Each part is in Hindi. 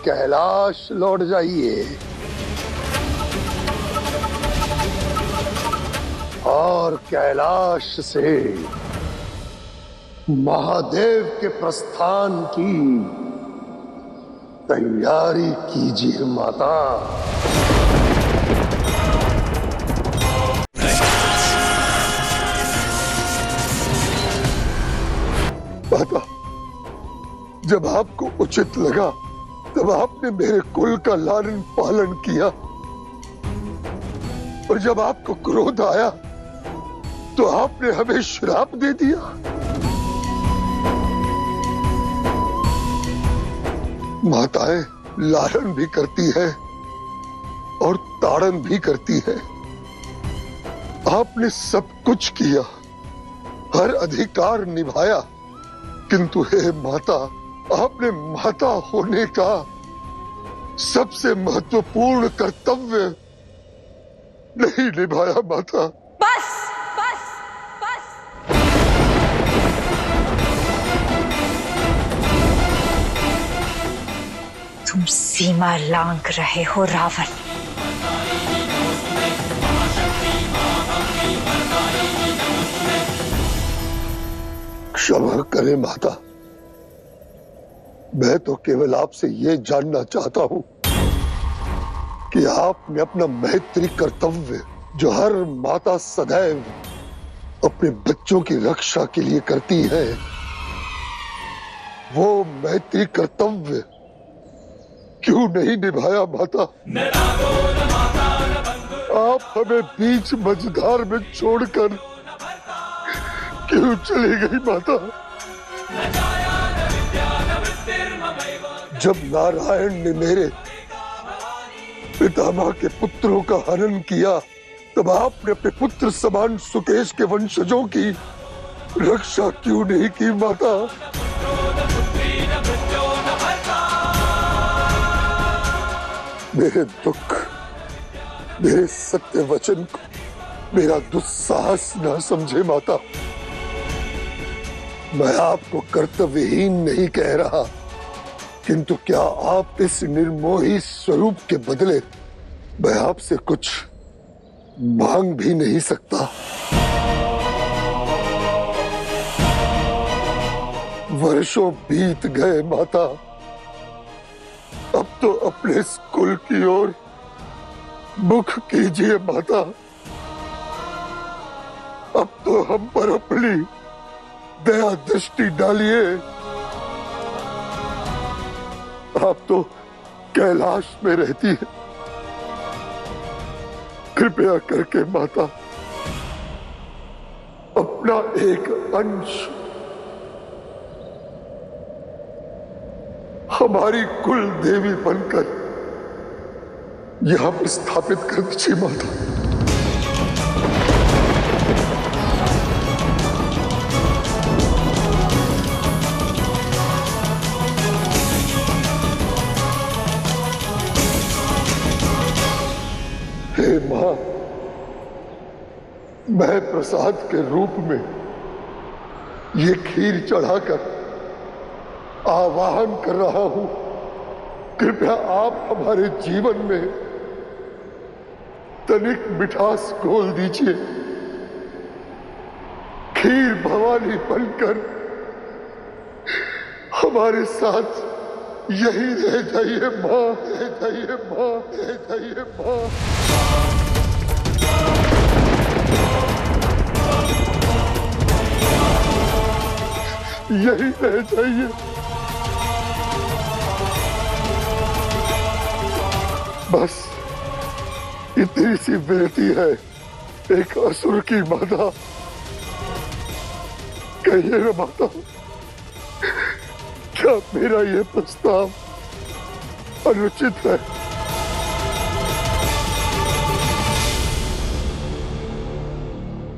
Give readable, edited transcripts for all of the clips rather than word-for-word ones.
कैलाश लौट जाइए और कैलाश से महादेव के प्रस्थान की तैयारी कीजिए माता। माता, जब आपको उचित लगा तब आपने मेरे कुल का लालन पालन किया, और जब आपको क्रोध आया तो आपने हमें श्राप दे दिया। माताएं लालन भी करती है और ताड़न भी करती है। आपने सब कुछ किया, हर अधिकार निभाया, किंतु हे माता, आपने माता होने का सबसे महत्वपूर्ण कर्तव्य नहीं निभाया माता। बस बस बस। तुम सीमा लांघ रहे हो रावण। क्षमा करें माता, मैं तो केवल आपसे ये जानना चाहता हूं कि आपने अपना मैत्री कर्तव्य, जो हर माता सदैव अपने बच्चों की रक्षा के लिए करती है, वो मैत्री कर्तव्य क्यों नहीं निभाया माता? आप हमें बीच मझधार में छोड़कर क्यों चली गई माता? जब नारायण ने मेरे पितामह के पुत्रों का हनन किया, तब आपने अपने पुत्र समान सुकेश के वंशजों की रक्षा क्यों नहीं की माता? मेरे दुख, मेरे सत्य वचन को मेरा दुस्साहस ना समझे माता। मैं आपको कर्तव्यहीन नहीं कह रहा, किंतु क्या आप इस निर्मोही स्वरूप के बदले मैं आपसे कुछ मांग भी नहीं सकता? वर्षों बीत गए माता, अब तो अपने स्कूल की ओर मुख कीजिए माता। अब तो हम पर अपनी दया दृष्टि डालिए। आप तो कैलाश में रहती है, कृपया करके माता अपना एक अंश हमारी कुल देवी बनकर यहां पर स्थापित कर दीजिए माता। हे मां, मैं प्रसाद के रूप में ये खीर चढ़ाकर आवाहन कर रहा हूं। कृपया आप हमारे जीवन में तनिक मिठास घोल दीजिए। खीर भवानी बनकर हमारे साथ यही रह जाइए मां, रह जाइए मां, रह जाइए मां। यही रह जाइए। बस इतनी सी विनती है एक असुर की माता। कहिए ना माता, क्या मेरा ये प्रस्ताव अनुचित है?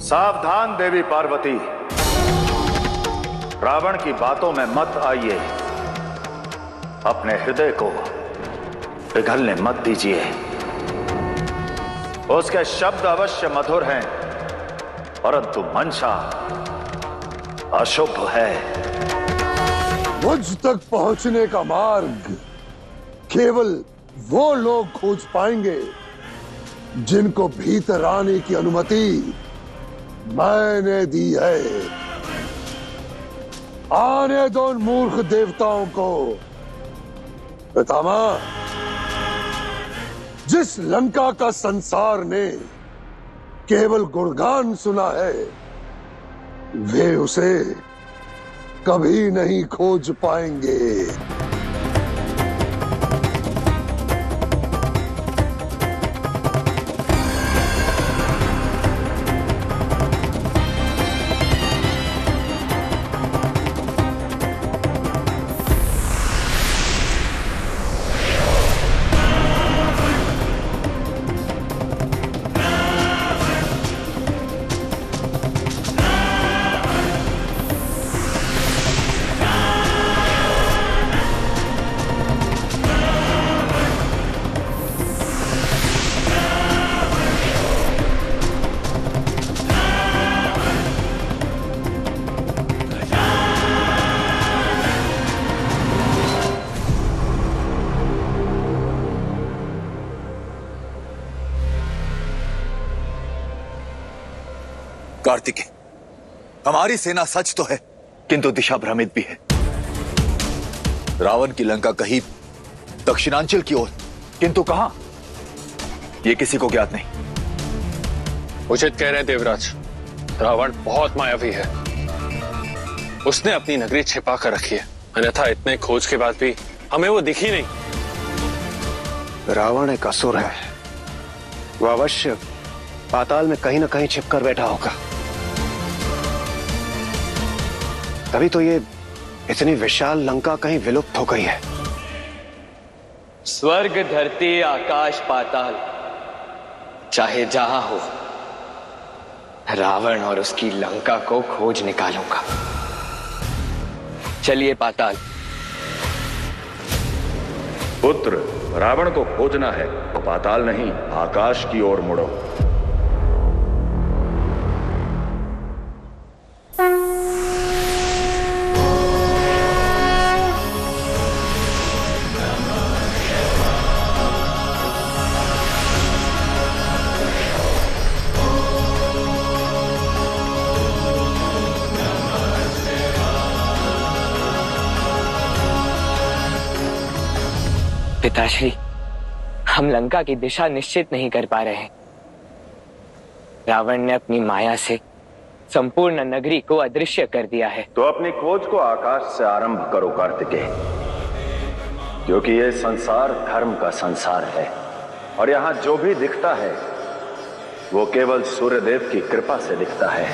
सावधान देवी पार्वती, रावण की बातों में मत आइए। अपने हृदय को पिघलने मत दीजिए। उसके शब्द अवश्य मधुर हैं, परंतु मंशा अशुभ है। मुझ तक पहुंचने का मार्ग केवल वो लोग खोज पाएंगे जिनको भीतर आने की अनुमति मैंने दी है। आने दो उन मूर्ख देवताओं को। पितामह, जिस लंका का संसार ने केवल गुणगान सुना है, वे उसे कभी नहीं खोज पाएंगे। कार्तिकेय, हमारी सेना सच तो है किंतु दिशा भ्रमित भी है। रावण की लंका कहीं दक्षिणांचल की ओर, किंतु कहां ये किसी को ज्ञात नहीं। उचित कह रहे हैं देवराज, रावण बहुत मायावी है। उसने अपनी नगरी छिपा कर रखी है, अन्यथा इतने खोज के बाद भी हमें वो दिखी नहीं। रावण एक असुर है, वो अवश्य पाताल में कहीं न कहीं छिपकर बैठा होगा। तभी तो ये इतनी विशाल लंका कहीं विलुप्त हो गई है। स्वर्ग, धरती, आकाश, पाताल, चाहे जहां हो, रावण और उसकी लंका को खोज निकालूंगा। चलिए पाताल। पुत्र, रावण को खोजना है तो पाताल नहीं, आकाश की ओर मुड़ो। पिताश्री, हम लंका की दिशा निश्चित नहीं कर पा रहे हैं। रावण ने अपनी माया से संपूर्ण नगरी को अदृश्य कर दिया है। तो अपनी खोज को आकाश से आरंभ करो कार्तिकेय, क्योंकि ये संसार धर्म का संसार है और यहां जो भी दिखता है वो केवल सूर्यदेव की कृपा से दिखता है।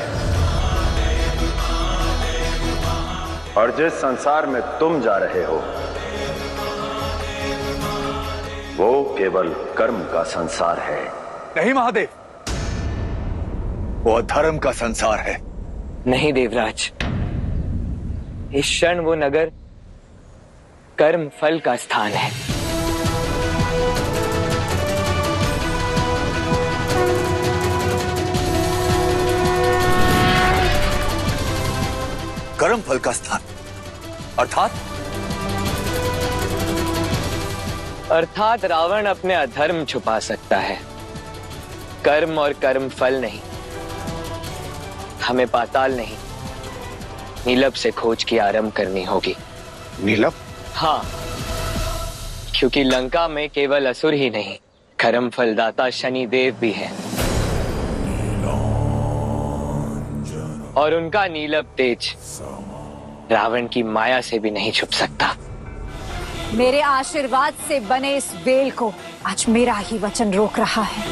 और जिस संसार में तुम जा रहे हो वो केवल कर्म का संसार है। नहीं महादेव, वो अधर्म का संसार है। नहीं देवराज, इस क्षण वो नगर कर्म फल का स्थान है। कर्म फल का स्थान अर्थात रावण अपने अधर्म छुपा सकता है, कर्म और कर्म फल नहीं। हमें पाताल नहीं, नीलभ से खोज की आरंभ करनी होगी। नीलभ? हाँ, क्योंकि लंका में केवल असुर ही नहीं, कर्म फलदाता शनि देव भी हैं। और उनका नीलभ तेज रावण की माया से भी नहीं छुप सकता। मेरे आशीर्वाद से बने इस वेल को आज मेरा ही वचन रोक रहा है।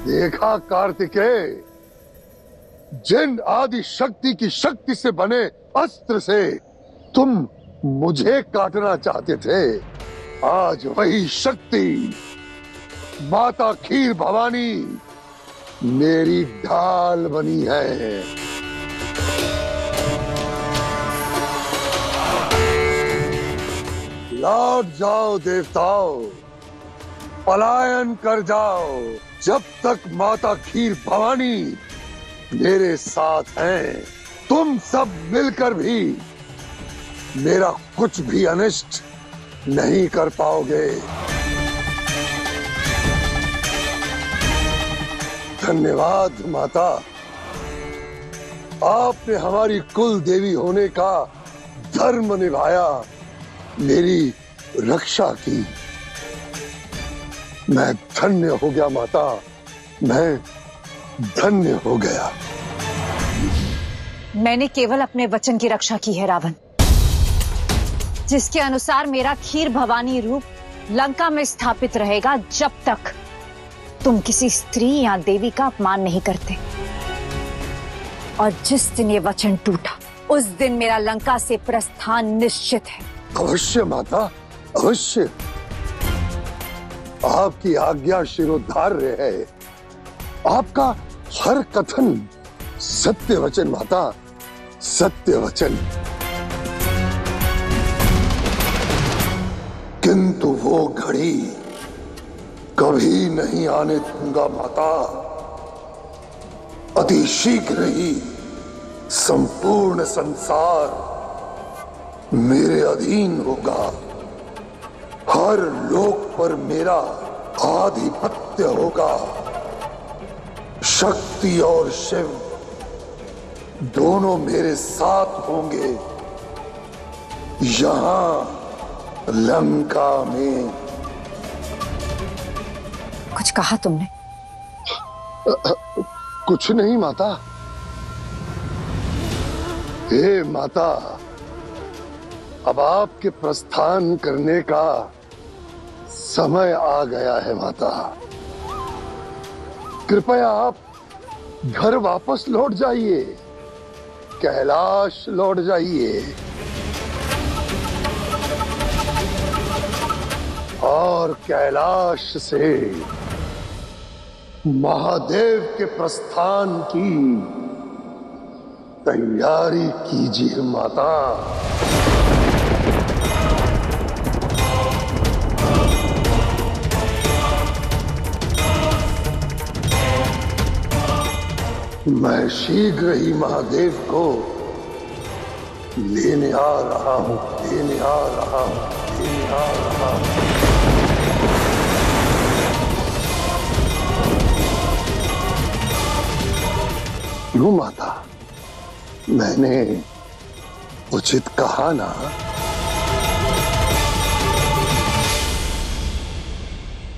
देखा कार्तिकेय, जिन आदि शक्ति की शक्ति से बने अस्त्र से तुम मुझे काटना चाहते थे, आज वही शक्ति माता खीर भवानी मेरी ढाल बनी है। लौट जाओ देवताओं, पलायन कर जाओ। जब तक माता खीर भवानी मेरे साथ हैं, तुम सब मिलकर भी मेरा कुछ भी अनिष्ट नहीं कर पाओगे। धन्यवाद माता, आपने हमारी कुल देवी होने का धर्म निभाया, मेरी रक्षा की। मैं धन्य हो गया माता, मैं धन्य हो गया। मैंने केवल अपने वचन की रक्षा की है रावण, जिसके अनुसार मेरा खीर भवानी रूप लंका में स्थापित रहेगा जब तक तुम किसी स्त्री या देवी का अपमान नहीं करते। और जिस दिन ये वचन टूटा, उस दिन मेरा लंका से प्रस्थान निश्चित है। अवश्य माता, अवश्य। आपकी आज्ञा शिरोधार्य है। आपका हर कथन सत्य वचन माता, सत्य वचन। किंतु वो घड़ी कभी नहीं आने दूंगा माता। अति शीघ्र ही संपूर्ण संसार मेरे अधीन होगा। हर लोक पर मेरा आधिपत्य होगा। शक्ति और शिव दोनों मेरे साथ होंगे यहां लंका में। कुछ कहा तुमने? कुछ नहीं माता। हे माता, अब आपके प्रस्थान करने का समय आ गया है माता। कृपया आप घर वापस लौट जाइए, कैलाश लौट जाइए और कैलाश से महादेव के प्रस्थान की तैयारी कीजिए माता। मैं शीघ्र ही महादेव को लेने आ रहा हूं, लेने आ रहा हूं, लेने आ रहा हूं। क्यों माता, मैंने उचित कहा ना?